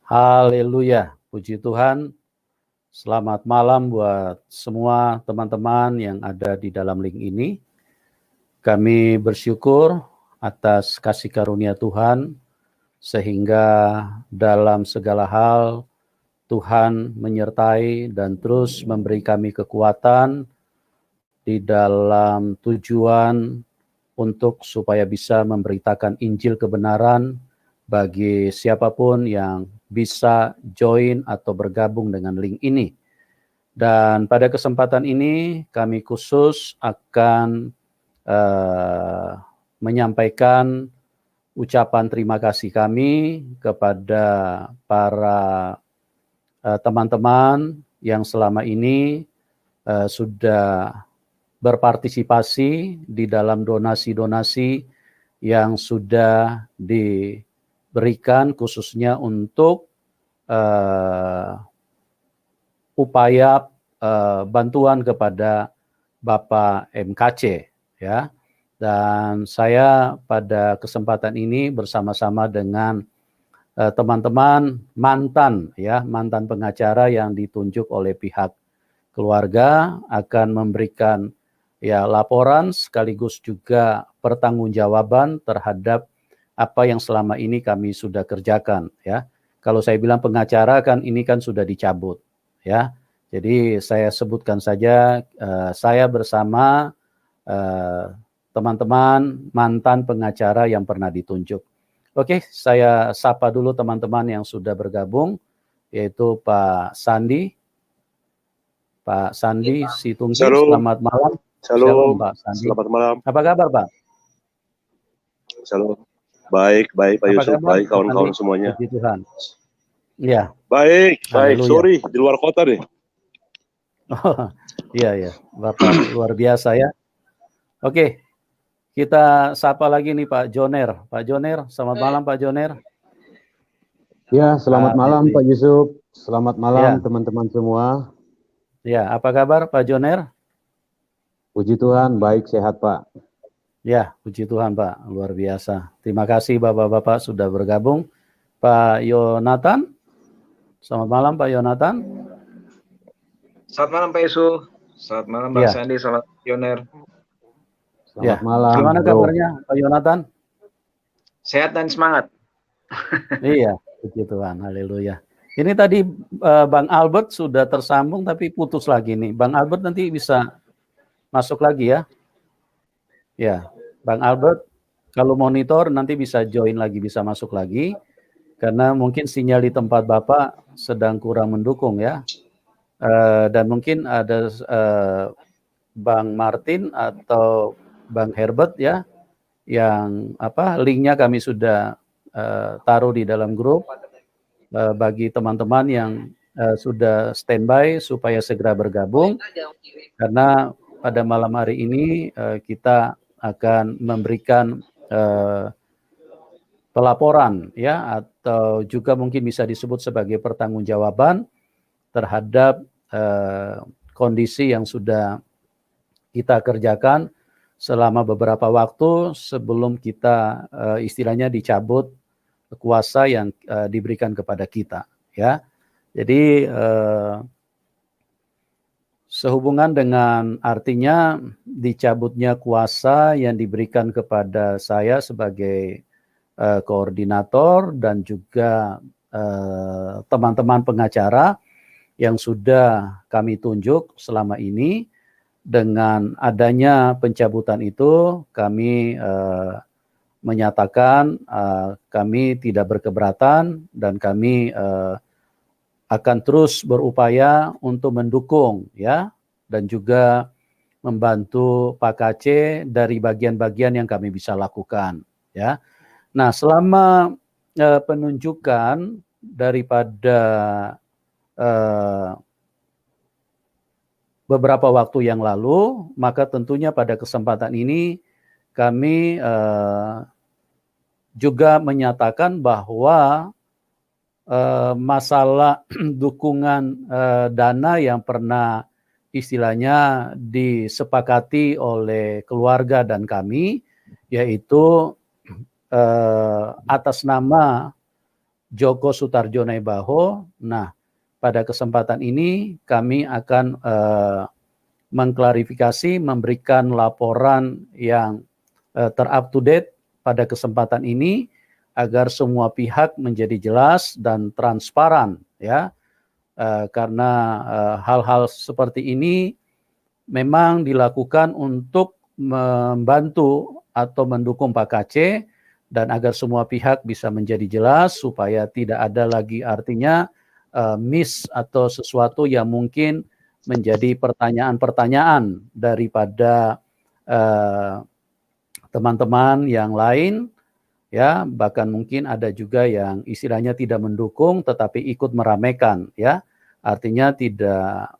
Haleluya, puji Tuhan. Selamat malam buat semua teman-teman yang ada di dalam link ini. Kami bersyukur atas kasih karunia Tuhan, sehingga dalam segala hal Tuhan menyertai dan terus memberi kami kekuatan di dalam tujuan untuk supaya bisa memberitakan Injil kebenaran bagi siapapun yang bisa join atau bergabung dengan link ini. Dan pada kesempatan ini kami khusus akan menyampaikan ucapan terima kasih kami kepada para teman-teman yang selama ini sudah berpartisipasi di dalam donasi-donasi yang sudah diberikan khususnya untuk upaya bantuan kepada Bapak MKC, ya. Dan saya pada kesempatan ini bersama-sama dengan teman-teman mantan pengacara yang ditunjuk oleh pihak keluarga akan memberikan laporan sekaligus juga pertanggungjawaban terhadap apa yang selama ini kami sudah kerjakan, ya. Kalau saya bilang pengacara kan ini kan sudah dicabut, ya. Jadi saya sebutkan saja saya bersama teman-teman mantan pengacara yang pernah ditunjuk. Oke, saya sapa dulu teman-teman yang sudah bergabung, yaitu Pak Sandi. Pak Sandi Situmbi, selamat malam. Shalom, Pak Sandi. Selamat malam. Apa kabar, Pak? Shalom. Baik, Pak Yusuf, baik kawan-kawan semuanya. Puji Tuhan. Iya. Baik. Haleluya. Sorry, di luar kota deh. Oh, iya, Bapak luar biasa ya. Oke, kita sapa lagi nih Pak Joner. Pak Joner, selamat malam Pak Joner. Ya, selamat malam Pak Yusuf. Selamat malam teman-teman semua. Ya, apa kabar Pak Joner? Puji Tuhan, baik, sehat Pak. Ya, puji Tuhan Pak, luar biasa. Terima kasih Bapak-Bapak sudah bergabung. Pak Yonatan, selamat malam Pak Yonatan. Selamat malam Pak Yusuf. Selamat malam Pak Sandi, selamat Joner. Selamat malam. Gimana kabarnya Pak Yonatan? Sehat dan semangat. Iya, puji Tuhan, haleluya. Ini tadi Bang Albert sudah tersambung tapi putus lagi nih. Bang Albert nanti bisa masuk lagi ya. Ya, Bang Albert kalau monitor nanti bisa join lagi, bisa masuk lagi. Karena mungkin sinyal di tempat Bapak sedang kurang mendukung ya. Dan mungkin ada Bang Martin atau Bang Herbert ya, yang linknya kami sudah taruh di dalam grup. Bagi teman-teman yang sudah standby supaya segera bergabung, karena pada malam hari ini kita akan memberikan pelaporan ya, atau juga mungkin bisa disebut sebagai pertanggungjawaban terhadap kondisi yang sudah kita kerjakan selama beberapa waktu sebelum kita istilahnya dicabut kuasa yang diberikan kepada kita, ya. Jadi sehubungan dengan artinya dicabutnya kuasa yang diberikan kepada saya sebagai koordinator dan juga teman-teman pengacara yang sudah kami tunjuk selama ini. Dengan adanya pencabutan itu kami menyatakan kami tidak berkeberatan dan kami akan terus berupaya untuk mendukung ya, dan juga membantu Pak KC dari bagian-bagian yang kami bisa lakukan ya. Nah, selama penunjukan daripada beberapa waktu yang lalu, maka tentunya pada kesempatan ini kami juga menyatakan bahwa masalah dukungan dana yang pernah istilahnya disepakati oleh keluarga dan kami, yaitu atas nama Joko Sutarjo Naibaho. Nah, pada kesempatan ini kami akan mengklarifikasi, memberikan laporan yang ter-up to date pada kesempatan ini agar semua pihak menjadi jelas dan transparan, ya. Karena hal-hal seperti ini memang dilakukan untuk membantu atau mendukung Pak Kacé, dan agar semua pihak bisa menjadi jelas supaya tidak ada lagi artinya miss atau sesuatu yang mungkin menjadi pertanyaan-pertanyaan daripada teman-teman yang lain, ya, bahkan mungkin ada juga yang istilahnya tidak mendukung tetapi ikut meramaikan, ya, artinya tidak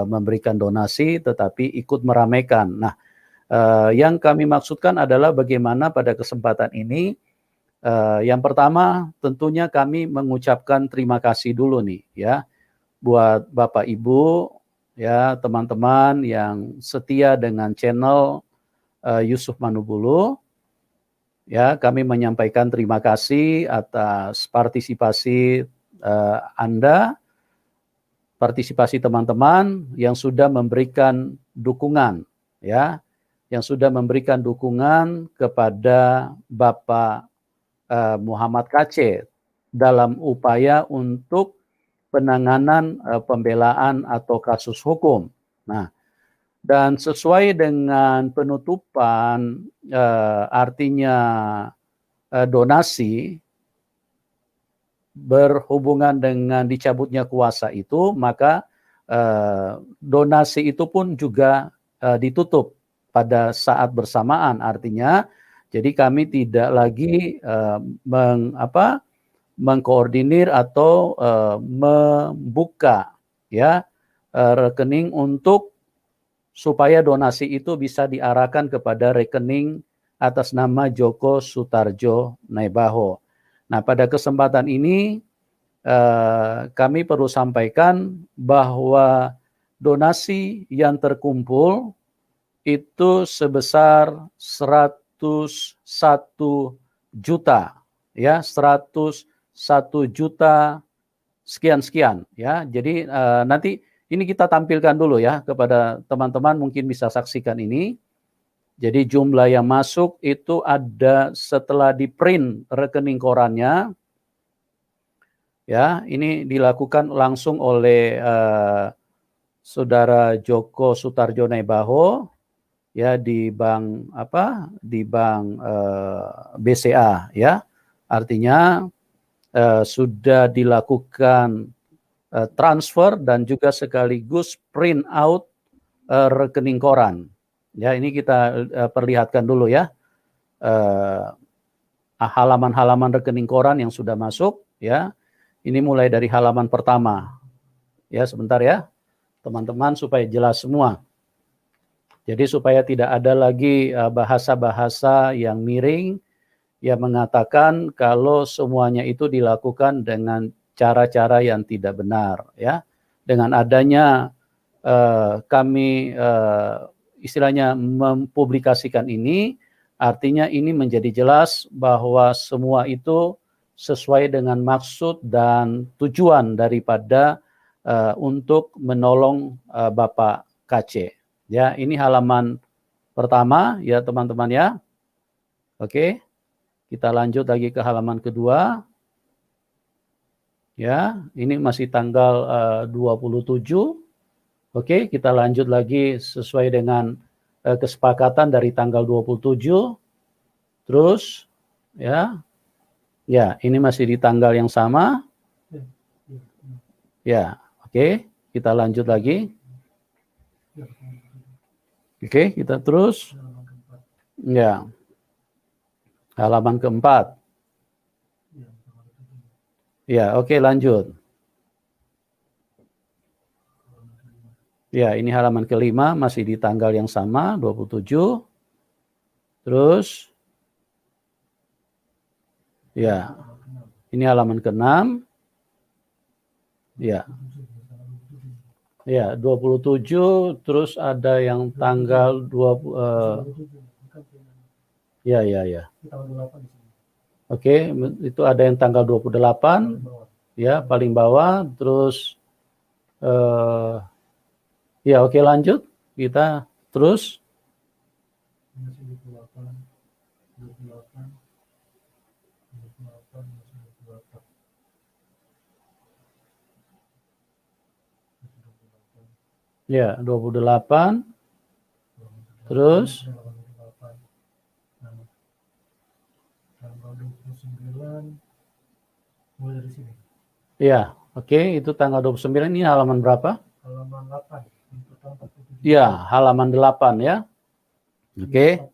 memberikan donasi tetapi ikut meramaikan. Nah, yang kami maksudkan adalah bagaimana pada kesempatan ini, yang pertama tentunya kami mengucapkan terima kasih dulu nih, ya, buat Bapak Ibu, ya, teman-teman yang setia dengan channel Yusuf Manubulu. Ya, kami menyampaikan terima kasih atas partisipasi Anda, partisipasi teman-teman yang sudah memberikan dukungan, ya, yang sudah memberikan dukungan kepada Bapak Muhammad Kacé dalam upaya untuk penanganan pembelaan atau kasus hukum. Nah, dan sesuai dengan penutupan artinya donasi berhubungan dengan dicabutnya kuasa itu, maka donasi itu pun juga ditutup pada saat bersamaan. Artinya, jadi kami tidak lagi mengkoordinir atau membuka, ya, rekening untuk supaya donasi itu bisa diarahkan kepada rekening atas nama Joko Sutarjo Naibaho. Nah, pada kesempatan ini kami perlu sampaikan bahwa donasi yang terkumpul itu sebesar 101 juta, ya, 101 juta sekian-sekian, ya. Jadi nanti ini kita tampilkan dulu ya kepada teman-teman, mungkin bisa saksikan ini. Jadi jumlah yang masuk itu ada setelah di print rekening korannya, ya, ini dilakukan langsung oleh Saudara Joko Sutarjo Naibaho, ya, di bank di bank BCA, ya, artinya sudah dilakukan transfer dan juga sekaligus print out rekening koran. Ya, ini kita perlihatkan dulu ya halaman-halaman rekening koran yang sudah masuk, ya. Ini mulai dari halaman pertama. Ya, sebentar ya, teman-teman, supaya jelas semua. Jadi supaya tidak ada lagi bahasa-bahasa yang miring yang mengatakan kalau semuanya itu dilakukan dengan cara-cara yang tidak benar, ya. Dengan adanya kami istilahnya mempublikasikan ini, artinya ini menjadi jelas bahwa semua itu sesuai dengan maksud dan tujuan daripada untuk menolong Bapak Kacé. Ya, ini halaman pertama ya teman-teman ya. Oke, kita lanjut lagi ke halaman kedua. Ya, ini masih tanggal 27. Oke, kita lanjut lagi sesuai dengan kesepakatan dari tanggal 27. Terus, ya, ya, ini masih di tanggal yang sama. Ya, oke, kita lanjut lagi. Oke, kita terus. Ya, halaman keempat. Ya, oke, lanjut. Ya, ini halaman kelima, masih di tanggal yang sama, 27. Terus, ya, ini halaman ke-6. Ya, ya, 27, terus ada yang tanggal 20, ya. Oke, itu ada yang tanggal 28, ya, paling bawah. Terus, ya oke lanjut. Kita terus. Ya, 28. Terus. Ya, oke, itu tanggal 29, ini halaman berapa? Halaman 8. Ya, halaman 8 ya. Oke.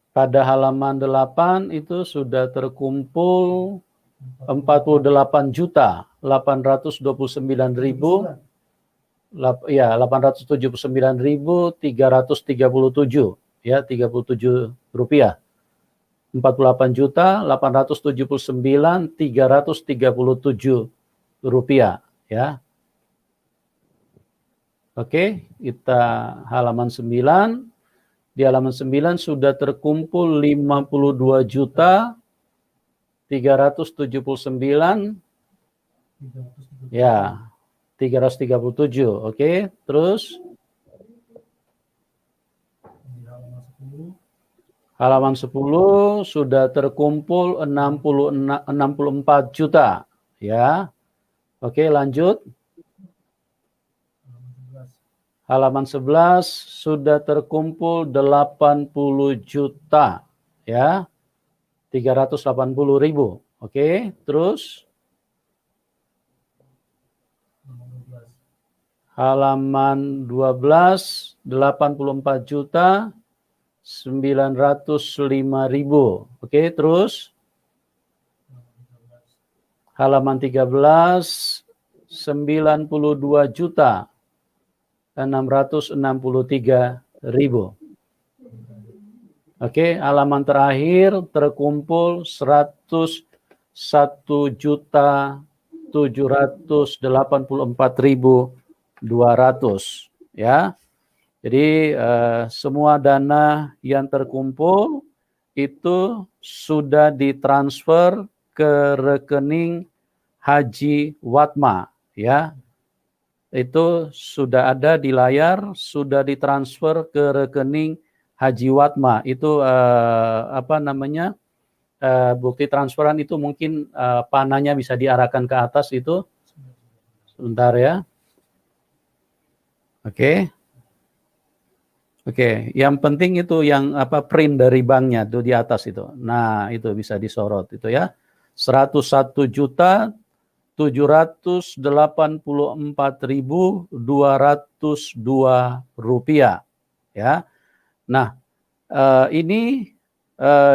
Pada halaman 8 itu sudah terkumpul 48.829.000, ya, 879.337, ya, 37 rupiah. 48.879.337 rupiah, ya. Oke, kita halaman 9. Di halaman 9 sudah terkumpul 52.379, ya, 337. Oke, terus halaman 10 sudah terkumpul 64 juta, ya. Oke, lanjut. Halaman 11 sudah terkumpul 80 juta, ya, 380.000. Oke, terus halaman 12 84 juta 905.000. Oke, terus halaman 13 92 juta 663.000. Oke, halaman terakhir terkumpul 101.784.200, ya. Jadi semua dana yang terkumpul itu sudah ditransfer ke rekening Haji Watma, ya. Itu sudah ada di layar, sudah ditransfer ke rekening Haji Watma. Itu bukti transferan itu mungkin panahnya bisa diarahkan ke atas itu. Sebentar ya. Oke. Oke, yang penting itu yang print dari banknya tuh di atas itu. Nah, itu bisa disorot itu ya. 101.784.202 rupiah, ya. Nah, ini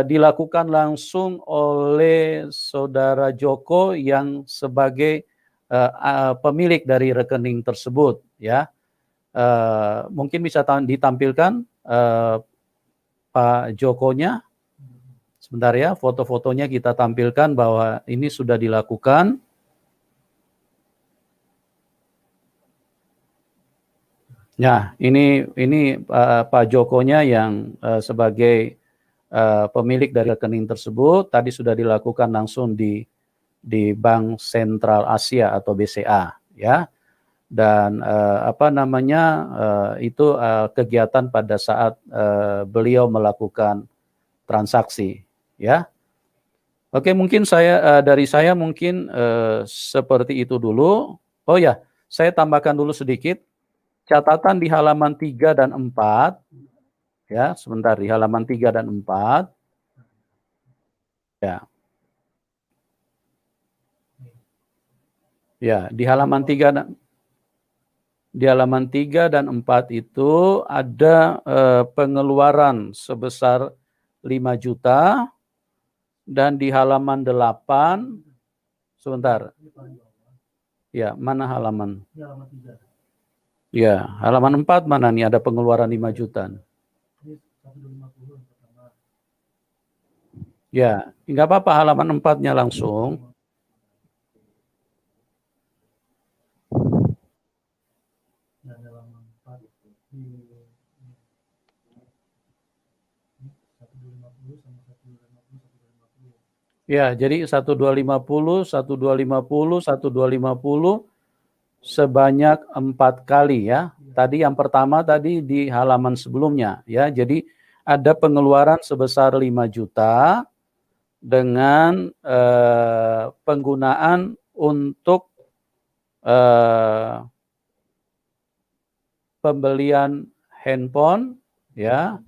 dilakukan langsung oleh Saudara Joko yang sebagai pemilik dari rekening tersebut, ya. Mungkin bisa ditampilkan Pak Jokonya. Sebentar ya, foto-fotonya kita tampilkan bahwa ini sudah dilakukan. Nah, ini Pak Jokonya yang sebagai pemilik dari rekening tersebut tadi sudah dilakukan langsung di Bank Sentral Asia atau BCA, ya. Dan itu kegiatan pada saat beliau melakukan transaksi, ya. Oke, mungkin dari saya mungkin seperti itu dulu. Oh ya, saya tambahkan dulu sedikit catatan di halaman 3 dan 4, ya, sebentar, di halaman 3 dan 4. Ya. Ya, di halaman 3 dan 4 itu ada pengeluaran sebesar 5 juta, dan di halaman 8, sebentar. Ya, mana halaman? Ya, halaman 4 mana nih ada pengeluaran 5 juta? Ya, enggak apa-apa, halaman 4-nya langsung. Ya, jadi 1250, 1250, 1250 sebanyak 4 kali ya. Tadi yang pertama tadi di halaman sebelumnya ya. Jadi ada pengeluaran sebesar 5 juta dengan penggunaan untuk pembelian handphone ya.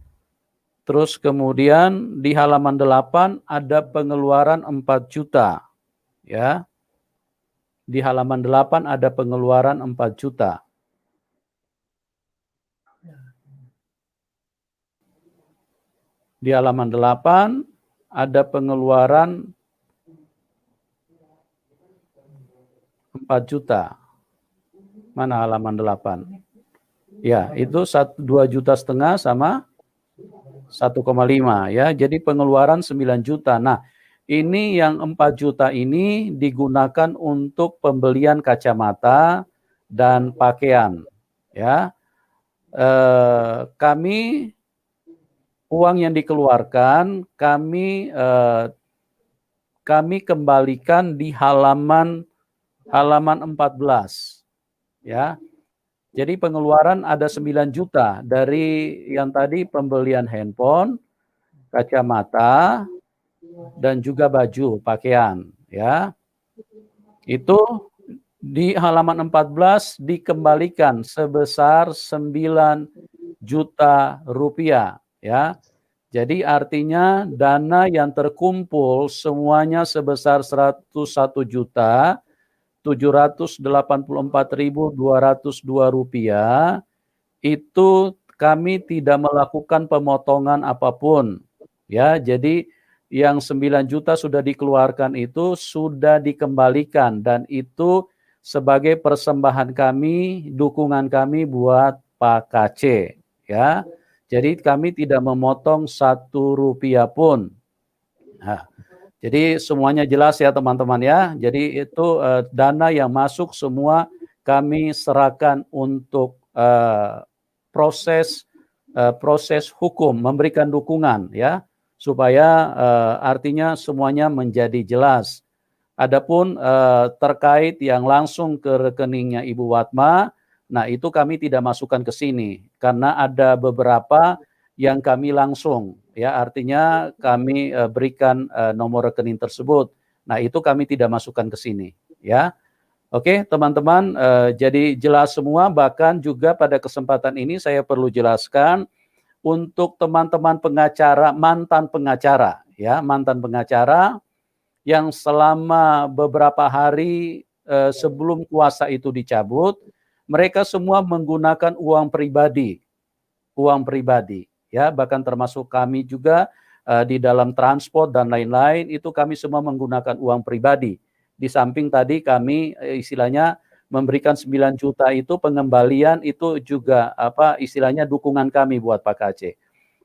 Terus kemudian di halaman 8 ada pengeluaran 4 juta ya. Di halaman 8 ada pengeluaran 4 juta. Di halaman 8 ada pengeluaran 4 juta. Mana halaman 8? Ya, itu 2,5 juta sama 1,5 ya. Jadi pengeluaran 9 juta. Nah, ini yang 4 juta ini digunakan untuk pembelian kacamata dan pakaian ya. Kami uang yang dikeluarkan kami kembalikan di halaman 14 ya. Jadi pengeluaran ada 9 juta dari yang tadi pembelian handphone, kacamata, dan juga baju, pakaian ya. Itu di halaman 14 dikembalikan sebesar 9 juta rupiah ya. Jadi artinya dana yang terkumpul semuanya sebesar 101.784.202 rupiah. Itu kami tidak melakukan pemotongan apapun ya. Jadi yang 9 juta sudah dikeluarkan itu sudah dikembalikan dan itu sebagai persembahan kami, dukungan kami buat Pak KC ya. Jadi kami tidak memotong 1 rupiah pun. Nah, jadi semuanya jelas ya teman-teman ya. Jadi itu dana yang masuk semua kami serahkan untuk proses hukum, memberikan dukungan ya, supaya artinya semuanya menjadi jelas. Adapun terkait yang langsung ke rekeningnya Ibu Watma, nah itu kami tidak masukkan ke sini karena ada beberapa yang kami langsung ya, artinya kami berikan nomor rekening tersebut. Nah, itu kami tidak masukkan ke sini ya. Oke, teman-teman, jadi jelas semua. Bahkan juga pada kesempatan ini saya perlu jelaskan untuk teman-teman pengacara, mantan pengacara ya, mantan pengacara yang selama beberapa hari sebelum kuasa itu dicabut, mereka semua menggunakan uang pribadi ya, bahkan termasuk kami juga di dalam transport dan lain-lain itu kami semua menggunakan uang pribadi. Di samping tadi kami istilahnya memberikan 9 juta itu pengembalian itu juga istilahnya dukungan kami buat Pak KC.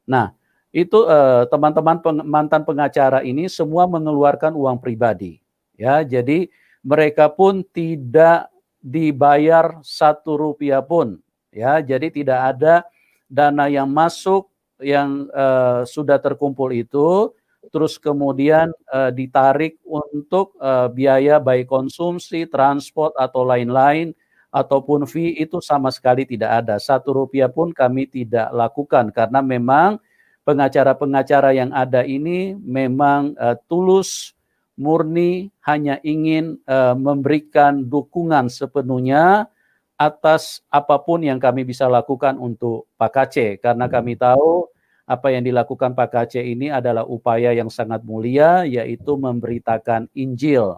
Nah, itu teman-teman mantan pengacara ini semua mengeluarkan uang pribadi ya. Jadi mereka pun tidak dibayar 1 rupiah pun ya. Jadi tidak ada dana yang masuk yang sudah terkumpul itu terus kemudian ditarik untuk biaya baik konsumsi, transport atau lain-lain ataupun fee, itu sama sekali tidak ada. 1 rupiah pun kami tidak lakukan karena memang pengacara-pengacara yang ada ini memang tulus, murni, hanya ingin memberikan dukungan sepenuhnya atas apapun yang kami bisa lakukan untuk Pak KC, karena kami tahu apa yang dilakukan Pak KC ini adalah upaya yang sangat mulia, yaitu memberitakan Injil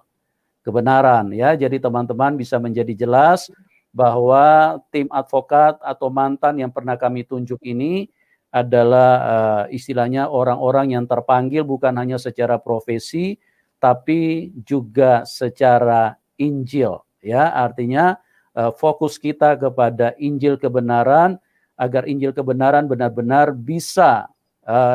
kebenaran ya. Jadi teman-teman bisa menjadi jelas bahwa tim advokat atau mantan yang pernah kami tunjuk ini adalah istilahnya orang-orang yang terpanggil bukan hanya secara profesi tapi juga secara Injil ya. Artinya fokus kita kepada Injil kebenaran agar Injil kebenaran benar-benar bisa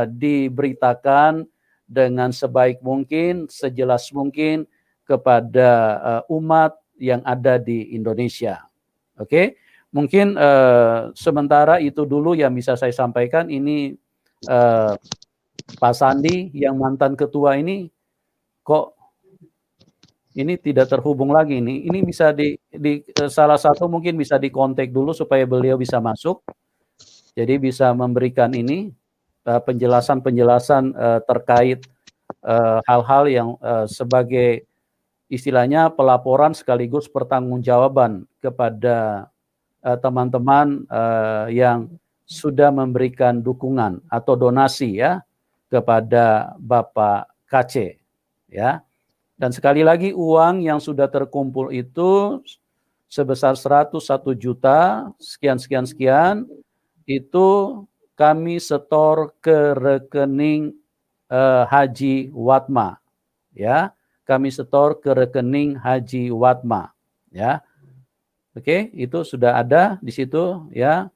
diberitakan dengan sebaik mungkin, sejelas mungkin kepada umat yang ada di Indonesia. Oke, mungkin sementara itu dulu yang bisa saya sampaikan. Ini Pak Sandi yang mantan ketua ini kok ini tidak terhubung lagi nih. Ini bisa salah satu mungkin bisa dikontak dulu supaya beliau bisa masuk. Jadi bisa memberikan ini penjelasan-penjelasan terkait hal-hal yang sebagai istilahnya pelaporan sekaligus pertanggungjawaban kepada teman-teman yang sudah memberikan dukungan atau donasi ya kepada Bapak KC ya. Dan sekali lagi uang yang sudah terkumpul itu sebesar 101 juta sekian itu kami setor ke rekening Haji Watma ya. Kami setor ke rekening Haji Watma ya. Oke, itu sudah ada di situ ya.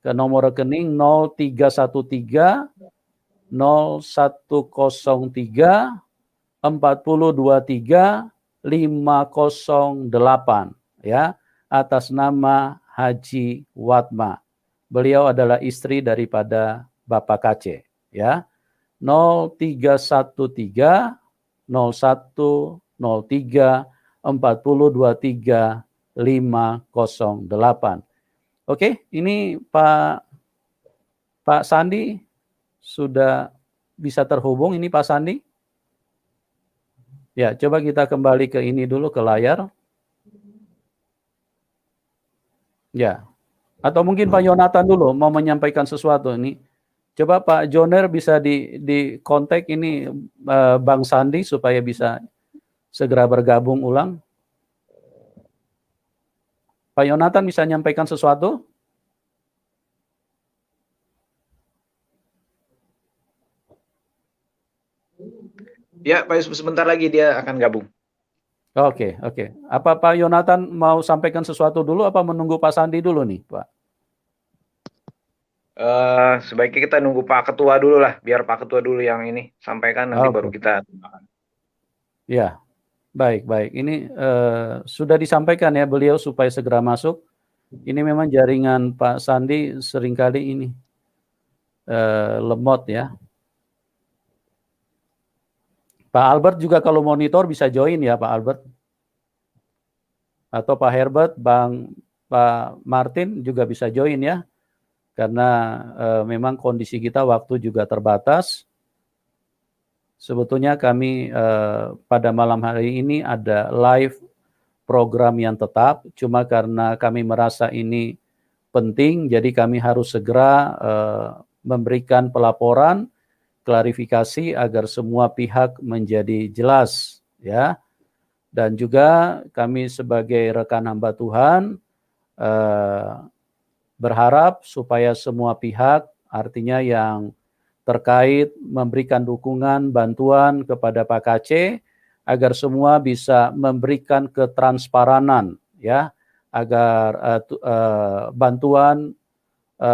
Ke nomor rekening 0313 0103 4023 508 ya, atas nama Haji Watma. Beliau adalah istri daripada Bapak KC ya. 0313 0103 4023 508. Oke, ini Pak Sandi sudah bisa terhubung ini Pak Sandi? Ya, coba kita kembali ke ini dulu ke layar. Ya. Atau mungkin Pak Yonatan dulu mau menyampaikan sesuatu ini. Coba Pak Joner bisa di kontak ini Bang Sandi supaya bisa segera bergabung ulang. Pak Yonatan bisa menyampaikan sesuatu? Ya, Pak Yusuf, sebentar lagi dia akan gabung. Oke. Apa Pak Yonatan mau sampaikan sesuatu dulu apa menunggu Pak Sandi dulu nih, Pak? Sebaiknya kita nunggu Pak Ketua dulu lah, biar Pak Ketua dulu yang ini sampaikan, nanti baru kita. Ya, baik. Ini sudah disampaikan ya beliau supaya segera masuk. Ini memang jaringan Pak Sandi seringkali ini lemot ya. Pak Albert juga kalau monitor bisa join ya Pak Albert. Atau Pak Herbert, Pak Martin juga bisa join ya. Karena memang kondisi kita waktu juga terbatas. Sebetulnya kami pada malam hari ini ada live program yang tetap. Cuma karena kami merasa ini penting, jadi kami harus segera memberikan pelaporan klarifikasi agar semua pihak menjadi jelas ya. Dan juga kami sebagai rekan hamba Tuhan berharap supaya semua pihak artinya yang terkait memberikan dukungan bantuan kepada Pak KC agar semua bisa memberikan ketransparan ya, agar bantuan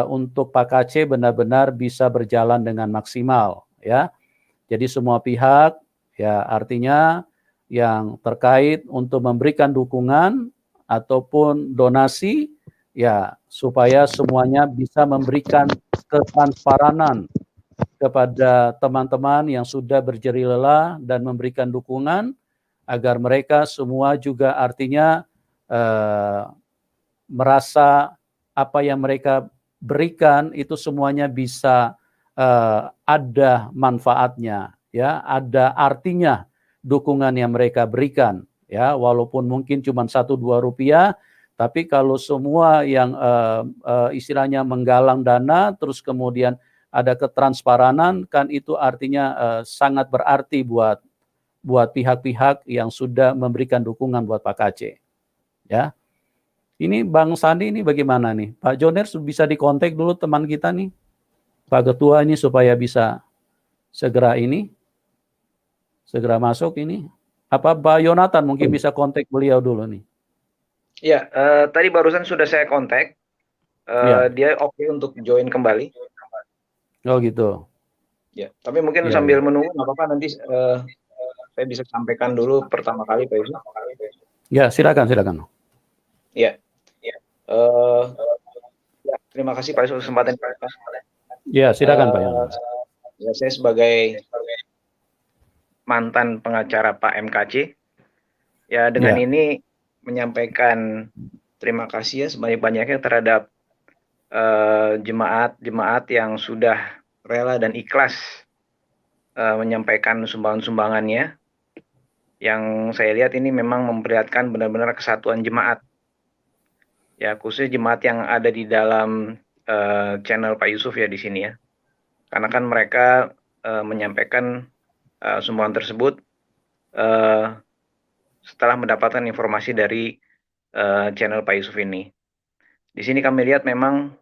untuk Pak KC benar-benar bisa berjalan dengan maksimal ya. Jadi semua pihak ya artinya yang terkait untuk memberikan dukungan ataupun donasi ya supaya semuanya bisa memberikan ketransparan kepada teman-teman yang sudah berjerih lelah dan memberikan dukungan agar mereka semua juga artinya merasa apa yang mereka berikan itu semuanya bisa ada manfaatnya ya, ada artinya dukungan yang mereka berikan ya, walaupun mungkin cuma 1-2 rupiah, tapi kalau semua yang istilahnya menggalang dana terus kemudian ada ketransparanan kan itu artinya sangat berarti buat pihak-pihak yang sudah memberikan dukungan buat Pak KC ya. Ini Bang Sandi ini bagaimana nih? Pak Joner bisa dikontak dulu teman kita nih, Pak Ketua ini supaya bisa segera masuk ini. Apa Pak Yonatan mungkin bisa kontak beliau dulu nih? Ya, tadi barusan sudah saya kontak. Dia oke untuk join kembali. Oh gitu. Ya, tapi mungkin sambil menunggu nggak apa-apa nanti saya bisa sampaikan dulu pertama kali Pak Yusuf. Ya, silakan. Ya. Ya, terima kasih Pak Yusuf kesempatan. Ya, silakan Pak Yonatan. Ya, saya sebagai mantan pengacara Pak MKC, ya dengan Ya. ini menyampaikan terima kasih ya sebanyak-banyaknya terhadap jemaat-jemaat yang sudah rela dan ikhlas menyampaikan sumbangan-sumbangannya. Yang saya lihat ini memang memperlihatkan benar-benar kesatuan jemaat. Ya, khusus jemaat yang ada di dalam channel Pak Yusuf ya di sini ya. Karena kan mereka menyampaikan sumbangan tersebut setelah mendapatkan informasi dari channel Pak Yusuf ini. Di sini kami lihat memang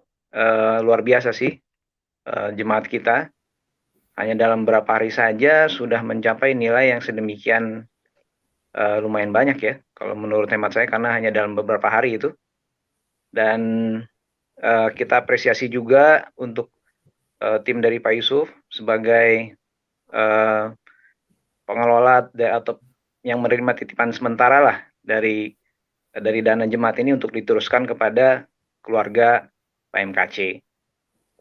luar biasa sih jemaat kita. Hanya dalam beberapa hari saja sudah mencapai nilai yang sedemikian lumayan banyak ya, kalau menurut hemat saya, karena hanya dalam beberapa hari itu. Dan kita apresiasi juga untuk tim dari Pak Yusuf sebagai pengelola atau yang menerima titipan sementara lah dari dana jemaat ini untuk diteruskan kepada keluarga Pak MKC.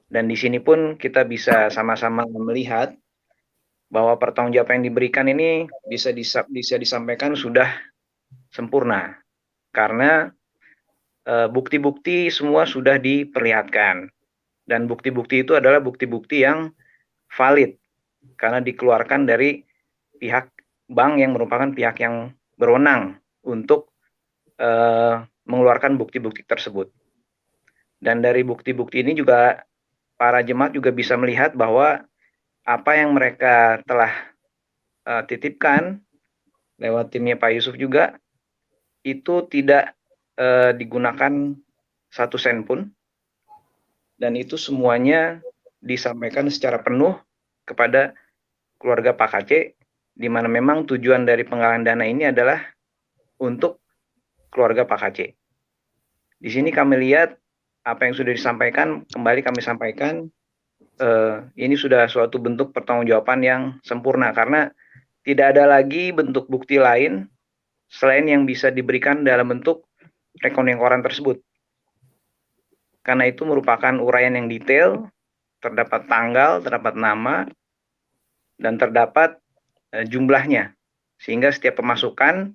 Dan di sini pun kita bisa sama-sama melihat bahwa pertanggungjawaban yang diberikan ini bisa disampaikan sudah sempurna. Karena bukti-bukti semua sudah diperlihatkan. Dan bukti-bukti itu adalah bukti-bukti yang valid. Karena dikeluarkan dari pihak bank yang merupakan pihak yang berwenang untuk mengeluarkan bukti-bukti tersebut. Dan dari bukti-bukti ini juga para jemaat juga bisa melihat bahwa apa yang mereka telah titipkan lewat timnya Pak Yusuf juga itu tidak digunakan 1 sen pun, dan itu semuanya disampaikan secara penuh kepada keluarga Pak KC, di mana memang tujuan dari penggalangan dana ini adalah untuk keluarga Pak KC. Di sini kami lihat apa yang sudah disampaikan, kembali kami sampaikan, ini sudah suatu bentuk pertanggungjawaban yang sempurna, karena tidak ada lagi bentuk bukti lain selain yang bisa diberikan dalam bentuk rekening koran tersebut. Karena itu merupakan uraian yang detail, terdapat tanggal, terdapat nama, dan terdapat jumlahnya. Sehingga setiap pemasukan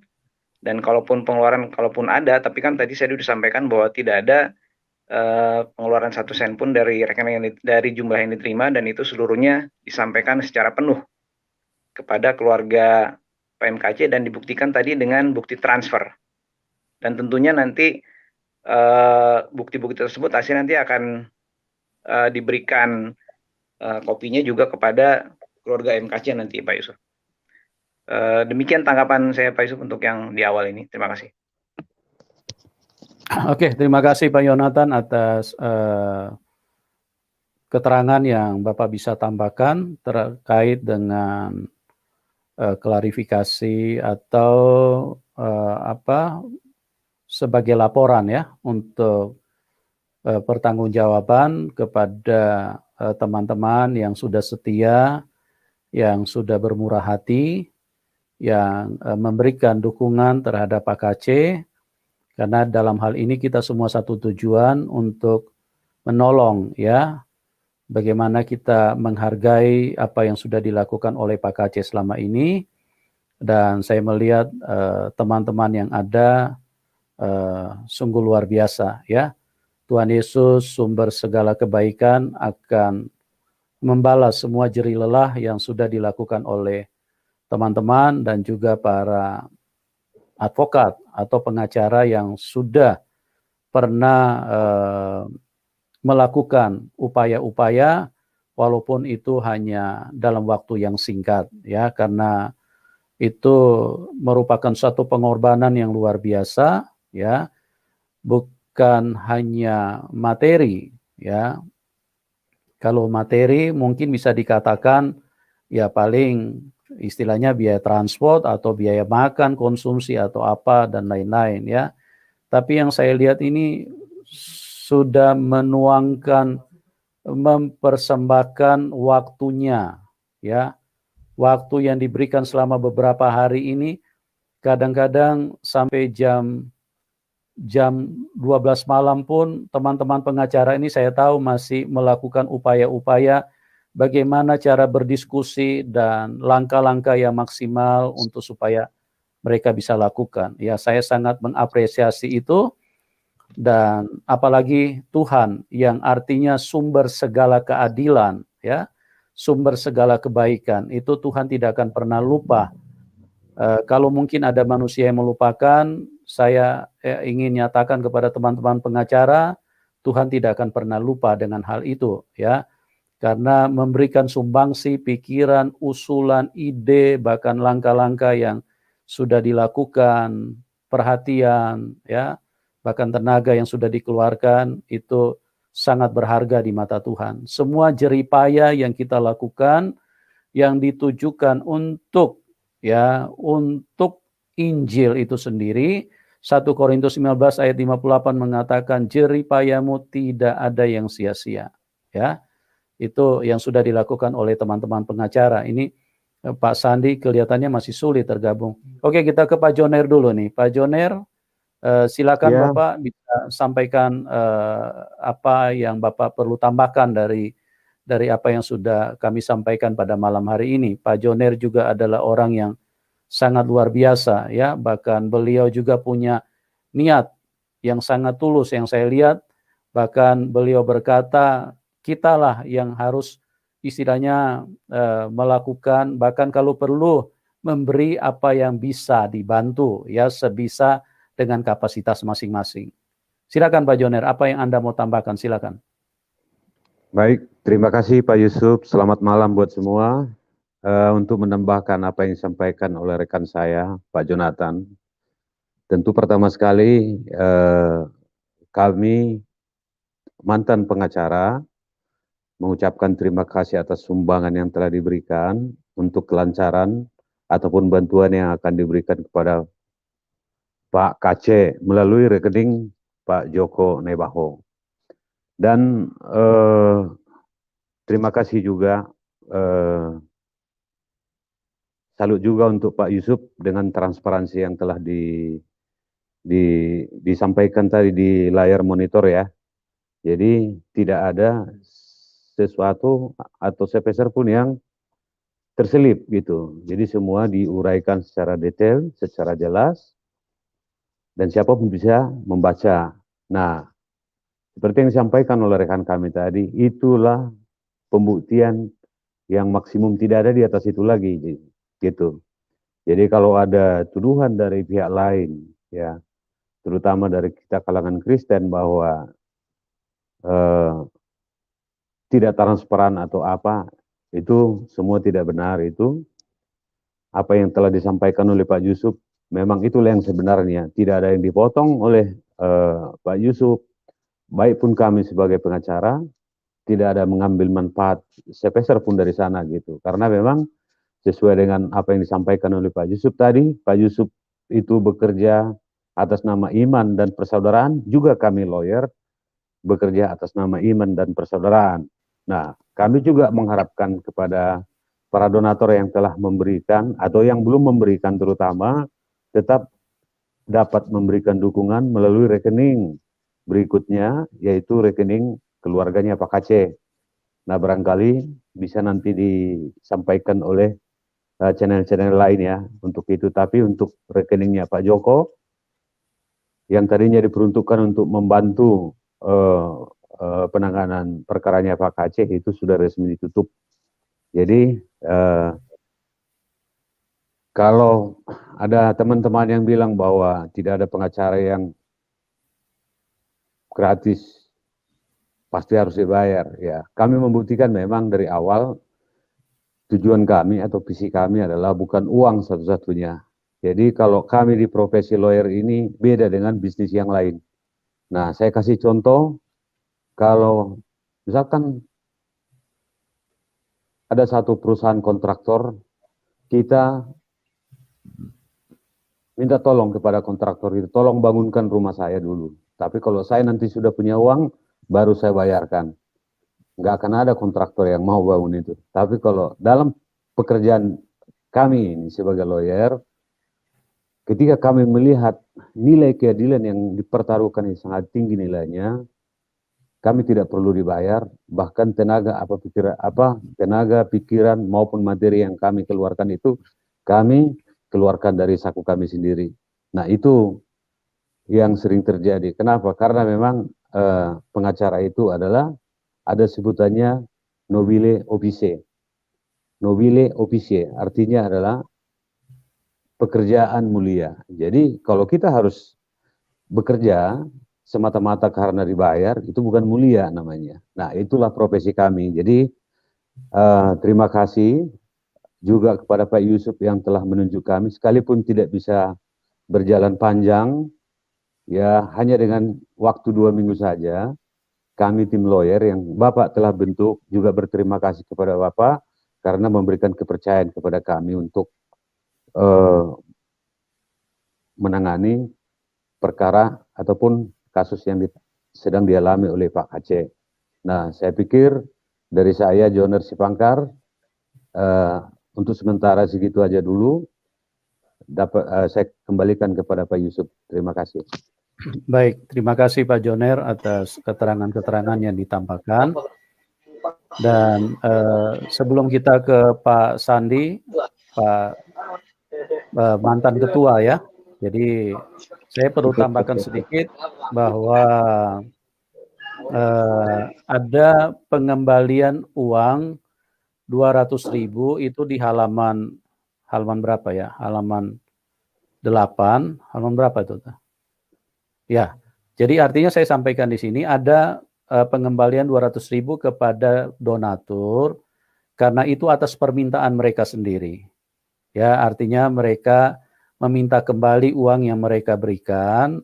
dan kalaupun pengeluaran, kalaupun ada, tapi kan tadi saya sudah sampaikan bahwa tidak ada pengeluaran 1 sen pun dari rekening dari jumlah yang diterima, dan itu seluruhnya disampaikan secara penuh kepada keluarga PMKC dan dibuktikan tadi dengan bukti transfer. Dan tentunya nanti bukti-bukti tersebut hasil nanti akan diberikan kopinya juga kepada keluarga MKC nanti Pak Yusuf. Demikian tanggapan saya Pak Yusuf untuk yang di awal ini. Terima kasih. Oke, terima kasih Pak Yonatan atas keterangan yang Bapak bisa tambahkan terkait dengan klarifikasi atau sebagai laporan ya untuk pertanggungjawaban kepada teman-teman yang sudah setia, yang sudah bermurah hati, yang memberikan dukungan terhadap Pak KC. Karena dalam hal ini kita semua satu tujuan untuk menolong ya, bagaimana kita menghargai apa yang sudah dilakukan oleh Pak KC selama ini. Dan saya melihat teman-teman yang ada sungguh luar biasa ya. Tuhan Yesus sumber segala kebaikan akan membalas semua jerih lelah yang sudah dilakukan oleh teman-teman dan juga para advokat atau pengacara yang sudah pernah melakukan upaya-upaya walaupun itu hanya dalam waktu yang singkat ya, karena itu merupakan suatu pengorbanan yang luar biasa ya, bukan hanya materi ya. Kalau materi mungkin bisa dikatakan ya paling istilahnya biaya transport atau biaya makan, konsumsi atau apa dan lain-lain ya. Tapi yang saya lihat ini sudah menuangkan, mempersembahkan waktunya ya. Waktu yang diberikan selama beberapa hari ini kadang-kadang sampai jam 12 malam pun teman-teman pengacara ini saya tahu masih melakukan upaya-upaya bagaimana cara berdiskusi dan langkah-langkah yang maksimal untuk supaya mereka bisa lakukan. Ya, saya sangat mengapresiasi itu, dan apalagi Tuhan yang artinya sumber segala keadilan, ya, sumber segala kebaikan, itu Tuhan tidak akan pernah lupa. Kalau mungkin ada manusia yang melupakan, saya ingin nyatakan kepada teman-teman pengacara, Tuhan tidak akan pernah lupa dengan hal itu, ya. Karena memberikan sumbangsi pikiran, usulan, ide, bahkan langkah-langkah yang sudah dilakukan, perhatian, ya, bahkan tenaga yang sudah dikeluarkan, itu sangat berharga di mata Tuhan. Semua jeripaya yang kita lakukan, yang ditujukan untuk, ya, untuk Injil itu sendiri, 1 Korintus 19 ayat 58 mengatakan, jeripayamu tidak ada yang sia-sia, ya. Itu yang sudah dilakukan oleh teman-teman pengacara. Ini Pak Sandi kelihatannya masih sulit tergabung. Oke, kita ke Pak Joner dulu nih. Pak Joner, silakan Ya. Bapak bisa sampaikan apa yang Bapak perlu tambahkan dari apa yang sudah kami sampaikan pada malam hari ini. Pak Joner juga adalah orang yang sangat luar biasa, ya. Bahkan beliau juga punya niat yang sangat tulus yang saya lihat. Bahkan beliau berkata, kitalah yang harus istilahnya melakukan, bahkan kalau perlu memberi apa yang bisa dibantu, ya, sebisa dengan kapasitas masing-masing. Silakan Pak Joner, apa yang Anda mau tambahkan? Silakan. Baik, terima kasih Pak Yusuf. Selamat malam buat semua. Untuk menambahkan apa yang disampaikan oleh rekan saya, Pak Jonathan. Tentu pertama sekali kami mantan pengacara mengucapkan terima kasih atas sumbangan yang telah diberikan untuk kelancaran ataupun bantuan yang akan diberikan kepada Pak KC melalui rekening Pak Joko Nebaho. Dan terima kasih juga, salut juga untuk Pak Yusuf dengan transparansi yang telah disampaikan tadi di layar monitor, ya. Jadi tidak ada sesuatu atau sepeser pun yang terselip gitu. Jadi semua diuraikan secara detail, secara jelas, dan siapapun bisa membaca. Nah, seperti yang disampaikan oleh rekan kami tadi, itulah pembuktian yang maksimum, tidak ada di atas itu lagi, gitu. Jadi kalau ada tuduhan dari pihak lain, ya, terutama dari kita kalangan Kristen bahwa tidak transparan atau apa, itu semua tidak benar. Itu apa yang telah disampaikan oleh Pak Yusuf, memang itulah yang sebenarnya. Tidak ada yang dipotong oleh Pak Yusuf, baik pun kami sebagai pengacara, tidak ada mengambil manfaat sepeser pun dari sana gitu. Karena memang sesuai dengan apa yang disampaikan oleh Pak Yusuf tadi, Pak Yusuf itu bekerja atas nama iman dan persaudaraan, juga kami lawyer bekerja atas nama iman dan persaudaraan. Nah, kami juga mengharapkan kepada para donatur yang telah memberikan atau yang belum memberikan terutama, tetap dapat memberikan dukungan melalui rekening berikutnya, yaitu rekening keluarganya Pak KC. Nah, barangkali bisa nanti disampaikan oleh channel-channel lain, ya, untuk itu. Tapi untuk rekeningnya Pak Joko, yang tadinya diperuntukkan untuk membantu penanganan perkaranya Pak KC, itu sudah resmi ditutup. Jadi kalau ada teman-teman yang bilang bahwa tidak ada pengacara yang gratis, pasti harus dibayar, ya. Kami membuktikan memang dari awal tujuan kami atau visi kami adalah bukan uang satu-satunya. Jadi kalau kami di profesi lawyer ini beda dengan bisnis yang lain. Nah, saya kasih contoh, kalau misalkan ada satu perusahaan kontraktor, kita minta tolong kepada kontraktor itu, tolong bangunkan rumah saya dulu. Tapi kalau saya nanti sudah punya uang, baru saya bayarkan. Nggak akan ada kontraktor yang mau bangun itu. Tapi kalau dalam pekerjaan kami ini sebagai lawyer, ketika kami melihat nilai keadilan yang dipertaruhkan yang sangat tinggi nilainya, kami tidak perlu dibayar, bahkan tenaga pikiran maupun materi yang kami keluarkan itu kami keluarkan dari saku kami sendiri. Nah, itu yang sering terjadi. Kenapa? Karena memang pengacara itu adalah ada sebutannya nobile office. Nobile office artinya adalah pekerjaan mulia. Jadi kalau kita harus bekerja semata-mata karena dibayar, itu bukan mulia namanya. Nah, itulah profesi kami. Jadi terima kasih juga kepada Pak Yusuf yang telah menunjuk kami, sekalipun tidak bisa berjalan panjang, ya hanya dengan waktu 2 minggu saja, kami tim lawyer yang Bapak telah bentuk juga berterima kasih kepada Bapak karena memberikan kepercayaan kepada kami untuk menangani perkara ataupun kasus yang sedang dialami oleh Pak Aceh. Nah, saya pikir dari saya, Joner Sipangkar, untuk sementara segitu aja dulu. Saya kembalikan kepada Pak Yusuf. Terima kasih. Baik, terima kasih Pak Joner atas keterangan-keterangan yang ditambahkan. Dan sebelum kita ke Pak Sandi, Pak mantan ketua ya. Jadi saya perlu tambahkan sedikit bahwa ada pengembalian uang 200.000 itu di halaman berapa ya? Halaman 8, halaman berapa itu? Ya. Jadi artinya saya sampaikan di sini ada pengembalian 200.000 kepada donatur karena itu atas permintaan mereka sendiri. Ya, artinya mereka meminta kembali uang yang mereka berikan.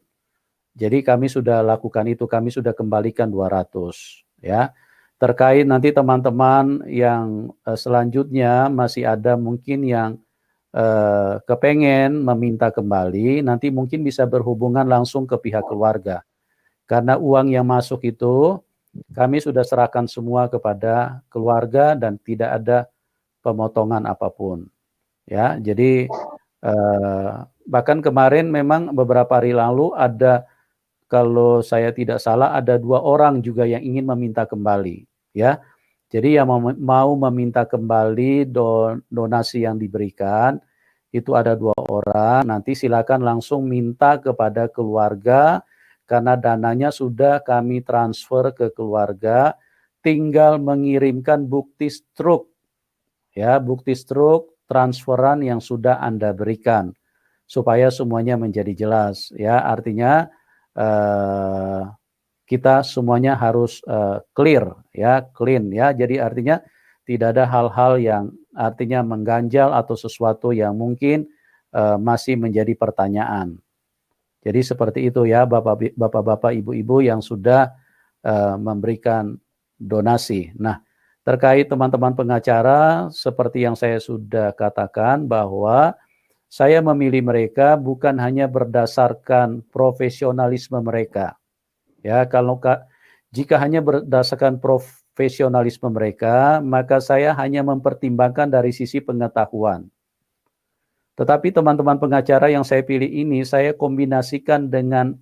Jadi kami sudah lakukan itu, kami sudah kembalikan 200 ya. Terkait nanti teman-teman yang selanjutnya masih ada mungkin yang kepengen meminta kembali, nanti mungkin bisa berhubungan langsung ke pihak keluarga. Karena uang yang masuk itu kami sudah serahkan semua kepada keluarga dan tidak ada pemotongan apapun. Ya, jadi bahkan kemarin memang beberapa hari lalu ada, kalau saya tidak salah, ada 2 orang juga yang ingin meminta kembali. Ya, jadi yang mau meminta kembali donasi yang diberikan itu ada 2 orang. Nanti silakan langsung minta kepada keluarga karena dananya sudah kami transfer ke keluarga. Tinggal mengirimkan bukti struk, ya, bukti struk transferan yang sudah Anda berikan supaya semuanya menjadi jelas. Ya, artinya kita semuanya harus clear, ya, clean, ya. Jadi artinya tidak ada hal-hal yang artinya mengganjal atau sesuatu yang mungkin masih menjadi pertanyaan. Jadi seperti itu ya, bapak-bapak, ibu-ibu yang sudah memberikan donasi. Nah, terkait teman-teman pengacara, seperti yang saya sudah katakan bahwa saya memilih mereka bukan hanya berdasarkan profesionalisme mereka. Ya, jika hanya berdasarkan profesionalisme mereka, maka saya hanya mempertimbangkan dari sisi pengetahuan. Tetapi teman-teman pengacara yang saya pilih ini saya kombinasikan dengan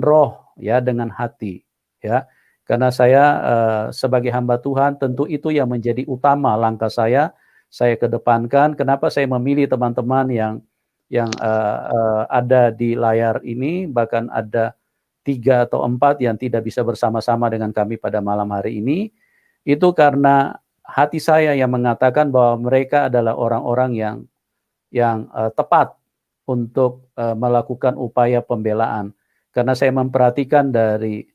roh, ya, dengan hati, ya. Karena saya sebagai hamba Tuhan tentu itu yang menjadi utama langkah saya kedepankan. Kenapa saya memilih teman-teman yang ada di layar ini, bahkan ada 3 atau 4 yang tidak bisa bersama-sama dengan kami pada malam hari ini, itu karena hati saya yang mengatakan bahwa mereka adalah orang-orang yang tepat untuk melakukan upaya pembelaan. Karena saya memperhatikan dari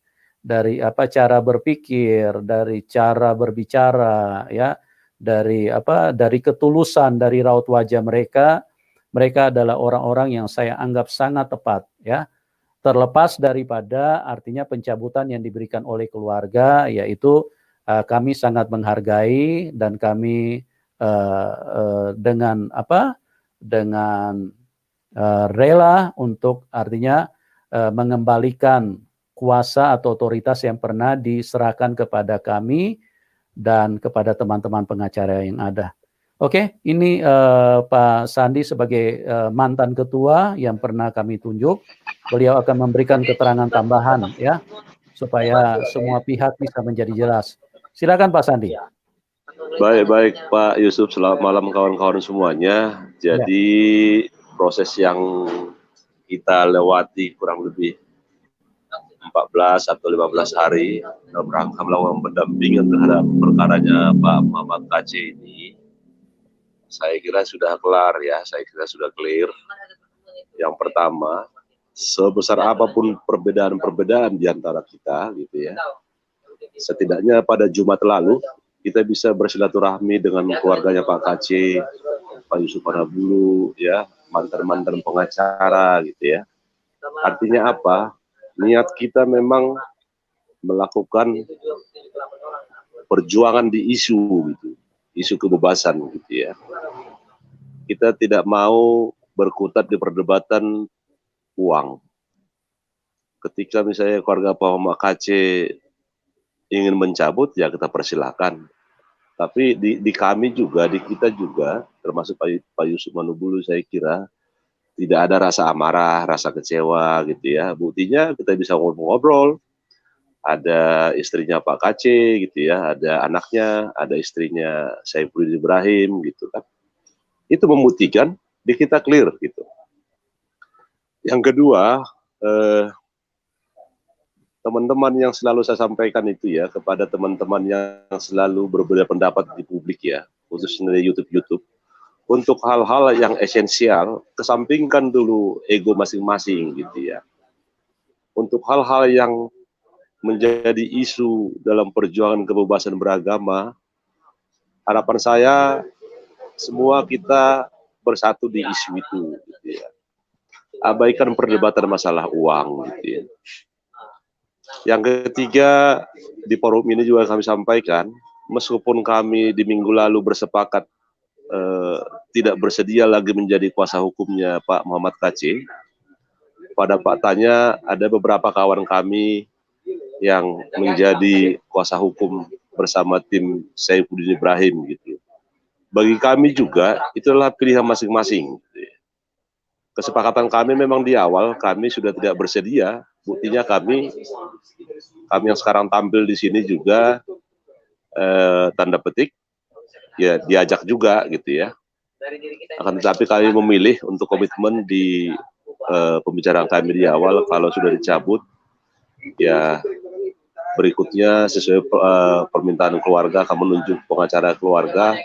cara berpikir, dari cara berbicara, ya, dari ketulusan, dari raut wajah mereka adalah orang-orang yang saya anggap sangat tepat, ya. Terlepas daripada artinya pencabutan yang diberikan oleh keluarga, yaitu kami sangat menghargai dan kami dengan rela untuk artinya mengembalikan kuasa atau otoritas yang pernah diserahkan kepada kami dan kepada teman-teman pengacara yang ada. Oke, ini Pak Sandi sebagai mantan ketua yang pernah kami tunjuk, beliau akan memberikan keterangan tambahan, ya, supaya semua pihak bisa menjadi jelas. Silakan Pak Sandi. Baik Pak Yusuf, selamat malam kawan-kawan semuanya. Jadi proses yang kita lewati kurang lebih 14 atau 15 hari dalam rangka melakukan pendampingan terhadap perkaranya Pak Muhammad KC ini, saya kira sudah kelar ya, saya kira sudah clear. Yang pertama, sebesar apapun perbedaan-perbedaan di antara kita gitu ya, setidaknya pada Jumat lalu kita bisa bersilaturahmi dengan keluarganya Pak KC, Pak Yusuf Manabulu, ya, mantan-mantan pengacara gitu ya. Artinya apa? Niat kita memang melakukan perjuangan di isu gitu, isu kebebasan gitu ya. Kita tidak mau berkutat di perdebatan uang. Ketika misalnya keluarga Pak Muhammad KC ingin mencabut, ya kita persilahkan. Tapi di kami juga, di kita juga, termasuk Pak Yusuf Manubulu, saya kira tidak ada rasa amarah, rasa kecewa gitu ya. Buktinya kita bisa ngobrol-ngobrol. Ada istrinya Pak KC gitu ya, ada anaknya, ada istrinya Saifuddin Ibrahim gitu kan. Itu membuktikan di kita clear gitu. Yang kedua, teman-teman yang selalu saya sampaikan itu ya, kepada teman-teman yang selalu berbeda pendapat di publik ya, khususnya di YouTube, untuk hal-hal yang esensial, kesampingkan dulu ego masing-masing gitu ya. Untuk hal-hal yang menjadi isu dalam perjuangan kebebasan beragama, harapan saya semua kita bersatu di isu itu gitu ya. Abaikan perdebatan masalah uang gitu ya. Yang ketiga, di forum ini juga kami sampaikan, meskipun kami di minggu lalu bersepakat tidak bersedia lagi menjadi kuasa hukumnya Pak Muhammad KC, pada faktanya ada beberapa kawan kami yang menjadi kuasa hukum bersama tim Saifuddin Ibrahim gitu. Bagi kami juga itulah pilihan masing-masing. Kesepakatan kami memang di awal kami sudah tidak bersedia. Buktinya kami yang sekarang tampil di sini juga tanda petik ya diajak juga gitu ya. Akan tetapi kami memilih untuk komitmen di pembicaraan kami di awal, kalau sudah dicabut ya berikutnya sesuai permintaan keluarga, kami menunjuk pengacara keluarga,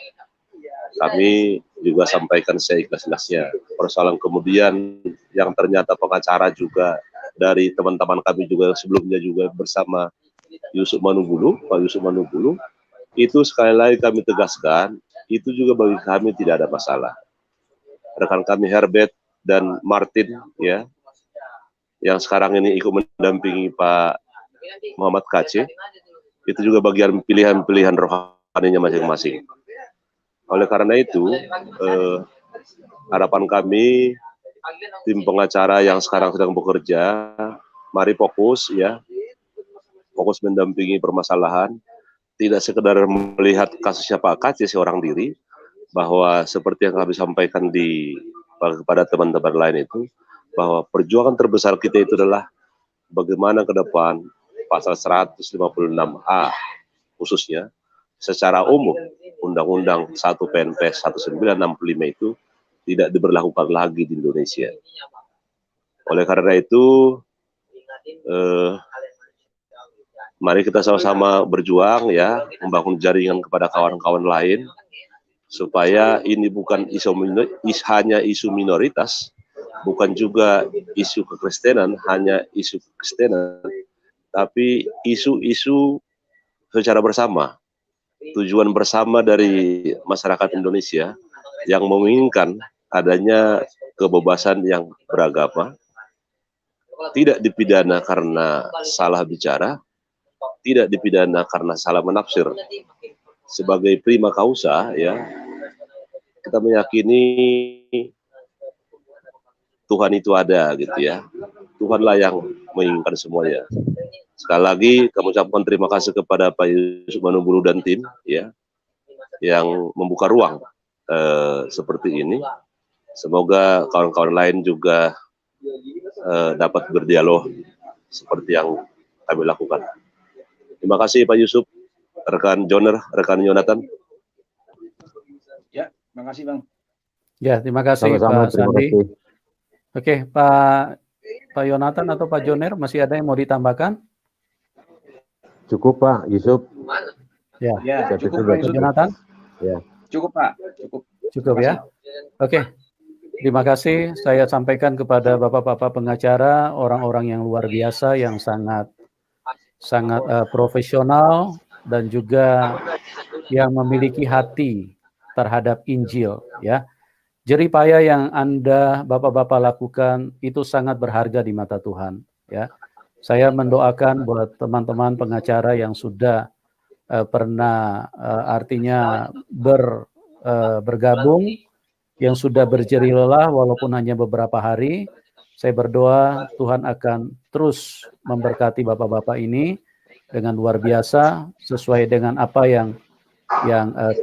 kami juga sampaikan seikhlas-ikhlasnya. Persoalan kemudian yang ternyata pengacara juga dari teman-teman kami juga sebelumnya juga bersama Yusuf Manubulu, Pak Yusuf Manubulu, itu sekali lagi kami tegaskan, itu juga bagi kami tidak ada masalah. Rekan kami Herbert dan Martin ya, yang sekarang ini ikut mendampingi Pak Muhammad KC, itu juga bagian pilihan-pilihan rohaninya masing-masing. Oleh karena itu, harapan kami, tim pengacara yang sekarang sedang bekerja, mari fokus ya, fokus mendampingi permasalahan, tidak sekedar melihat kasusnya Pak KC seorang diri, bahwa seperti yang kami sampaikan kepada teman-teman lain itu, bahwa perjuangan terbesar kita itu adalah bagaimana ke depan pasal 156A khususnya secara umum Undang-Undang 1 PNPS 1965 itu tidak diberlakukan lagi di Indonesia. Oleh karena itu, mari kita sama-sama berjuang ya, membangun jaringan kepada kawan-kawan lain, supaya ini bukan hanya isu minoritas, bukan juga isu kekristenan, hanya isu kekristenan, tapi isu-isu secara bersama, tujuan bersama dari masyarakat Indonesia yang menginginkan adanya kebebasan yang beragama, tidak dipidana karena salah bicara, tidak dipidana karena salah menafsir. Sebagai prima causa ya, kita meyakini Tuhan itu ada gitu ya. Tuhanlah yang menginginkan semuanya. Sekali lagi kami ucapkan terima kasih kepada Pak Yusuf Manubulu dan tim ya, yang membuka ruang seperti ini. Semoga kawan-kawan lain juga dapat berdialog seperti yang kami lakukan. Terima kasih Pak Yusuf, rekan Joner, rekan Yonatan. Ya, terima kasih Bang. Ya, terima kasih Sama-sama, Pak terima Sandi. kasih. Oke, Pak Yonatan atau Pak Joner, masih ada yang mau ditambahkan? Cukup Pak Yusuf. Ya, Ya, Saya cukup pikir Pak Pak Yusuf. Jonathan? Ya. Cukup Pak, cukup. Cukup Terima ya? Oke, terima kasih. Saya sampaikan kepada Bapak-Bapak pengacara, orang-orang yang luar biasa, yang sangat profesional, dan juga yang memiliki hati terhadap Injil, ya. Jerih payah yang Anda, Bapak-Bapak lakukan, itu sangat berharga di mata Tuhan, ya. Saya mendoakan buat teman-teman pengacara yang sudah pernah artinya bergabung, yang sudah berjerih lelah walaupun hanya beberapa hari. Saya berdoa Tuhan akan terus memberkati Bapak-Bapak ini dengan luar biasa sesuai dengan apa yang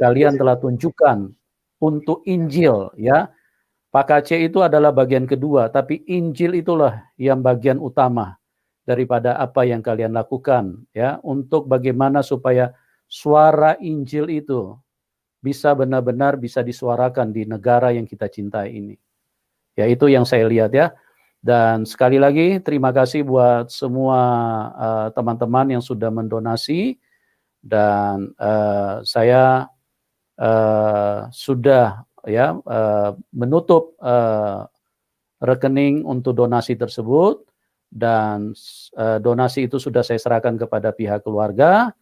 kalian telah tunjukkan untuk Injil, ya. Pak KC itu adalah bagian kedua, tapi Injil itulah yang bagian utama daripada apa yang kalian lakukan, ya, untuk bagaimana supaya suara Injil itu bisa benar-benar bisa disuarakan di negara yang kita cintai ini. Ya, itu yang saya lihat, ya. Dan sekali lagi terima kasih buat semua teman-teman yang sudah mendonasi, dan saya sudah ya menutup rekening untuk donasi tersebut, dan donasi itu sudah saya serahkan kepada pihak keluarga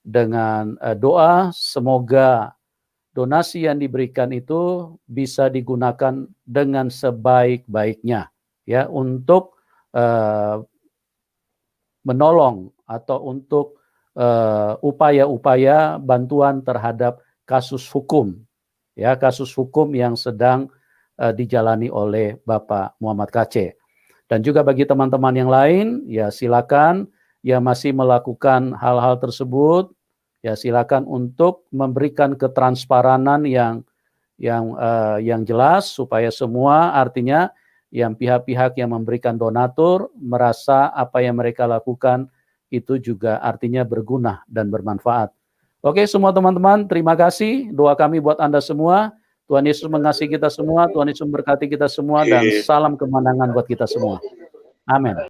dengan doa semoga donasi yang diberikan itu bisa digunakan dengan sebaik-baiknya, ya, untuk menolong atau untuk upaya-upaya bantuan terhadap kasus hukum, ya, kasus hukum yang sedang dijalani oleh Bapak Muhammad KC. Dan juga bagi teman-teman yang lain, ya silakan yang masih melakukan hal-hal tersebut, ya silakan untuk memberikan ketransparanan yang jelas supaya semua, artinya yang pihak-pihak yang memberikan donatur merasa apa yang mereka lakukan itu juga artinya berguna dan bermanfaat. Oke, semua teman-teman, terima kasih. Doa kami buat Anda semua. Tuhan Yesus mengasihi kita semua, Tuhan Yesus memberkati kita semua, dan salam kemenangan buat kita semua. Amin.